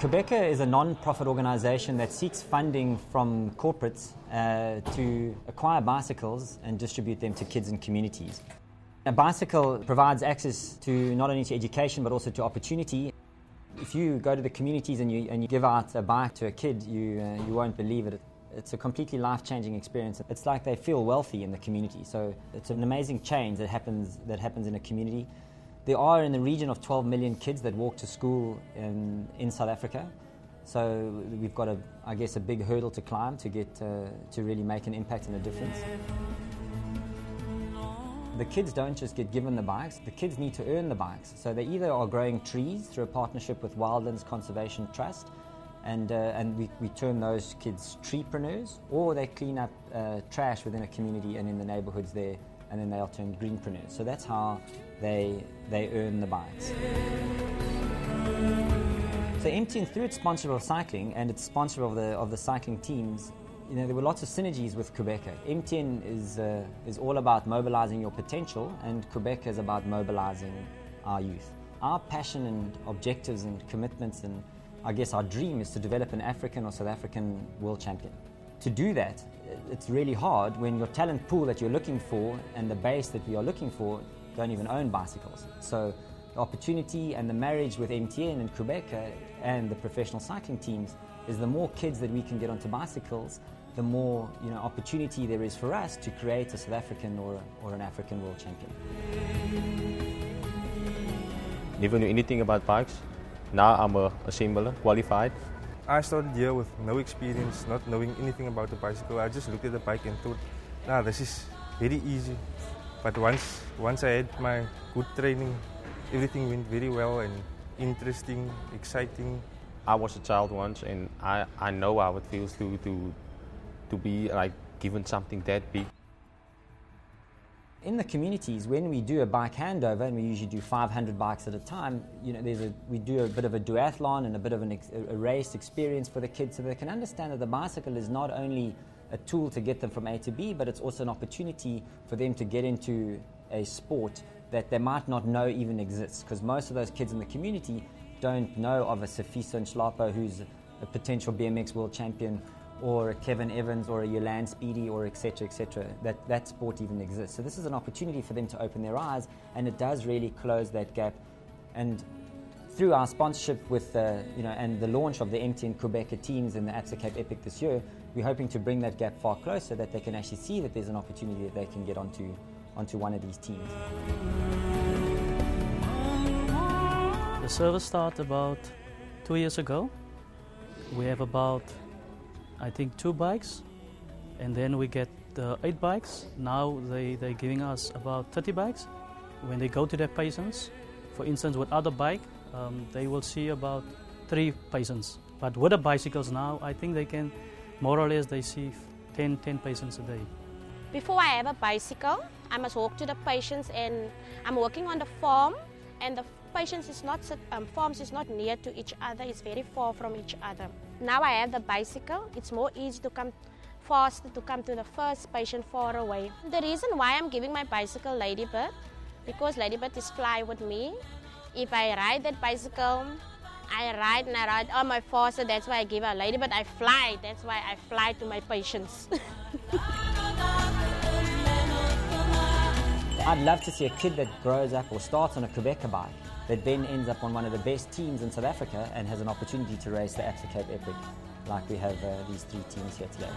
Qhubeka is a non-profit organisation that seeks funding from corporates to acquire bicycles and distribute them to kids and communities. A bicycle provides access to not only to education but also to opportunity. If you go to the communities and you give out a bike to a kid, you won't believe it. It's a completely life-changing experience. It's like they feel wealthy in the community. So it's an amazing change that happens in a community. There are in the region of 12 million kids that walk to school in South Africa. So we've got, I guess, a big hurdle to climb to get to really make an impact and a difference. The kids don't just get given the bikes, the kids need to earn the bikes. So they either are growing trees through a partnership with Wildlands Conservation Trust, and we term those kids treepreneurs, or they clean up trash within a community and in the neighbourhoods there, and then they are termed greenpreneurs. So that's how they earn the bikes. So MTN, through its sponsorship of cycling and its sponsorship of the cycling teams, there were lots of synergies with Qhubeka. MTN is all about mobilizing your potential, and Qhubeka is about mobilizing our youth. Our passion and objectives and commitments, and I guess our dream, is to develop an African or South African world champion. To do that, it's really hard when your talent pool that you're looking for and the base that we are looking for don't even own bicycles. So the opportunity and the marriage with MTN and Qhubeka and the professional cycling teams is the more kids that we can get onto bicycles, the more opportunity there is for us to create a South African or an African world champion. Never knew anything about bikes. Now I'm a assembler, qualified. I started here with no experience, not knowing anything about the bicycle. I just looked at the bike and thought, this is very easy. But once I had my good training, everything went very well and interesting, exciting. I was a child once, and I know how it feels to be like given something that big. In the communities, when we do a bike handover, and we usually do 500 bikes at a time, we do a bit of a duathlon and a bit of a race experience for the kids, so they can understand that the bicycle is not only a tool to get them from A to B, but it's also an opportunity for them to get into a sport that they might not know even exists, because most of those kids in the community don't know of a Sifiso Nhlapo who's a potential BMX world champion, or a Kevin Evans or a Yolande Speedy, or etc., that sport even exists. So this is an opportunity for them to open their eyes, and it does really close that gap. And through our sponsorship with and the launch of the MTN Qhubeka teams in the Absa Cape Epic this year, we're hoping to bring that gap far closer, that they can actually see that there's an opportunity that they can get onto one of these teams. The service started about 2 years ago. We have about, I think, 2 bikes, and then we get 8 bikes. Now they're giving us about 30 bikes. When they go to their patients, for instance, with other bike, they will see about 3 patients. But with the bicycles now, I think they can, more or less, they see 10 patients a day. Before I have a bicycle, I must walk to the patients, and I'm working on the farm, and the patients is not farms is not near to each other, it's very far from each other. Now I have the bicycle, it's more easy to come faster to come to the first patient far away. The reason why I'm giving my bicycle Ladybird, because Ladybird is fly with me. If I ride that bicycle, I ride on my faster, that's why I give her Ladybird. I fly, that's why I fly to my patients. I'd love to see a kid that grows up or starts on a Qhubeka bike that then ends up on one of the best teams in South Africa and has an opportunity to race the Absa Cape Epic, like we have these 3 teams here today.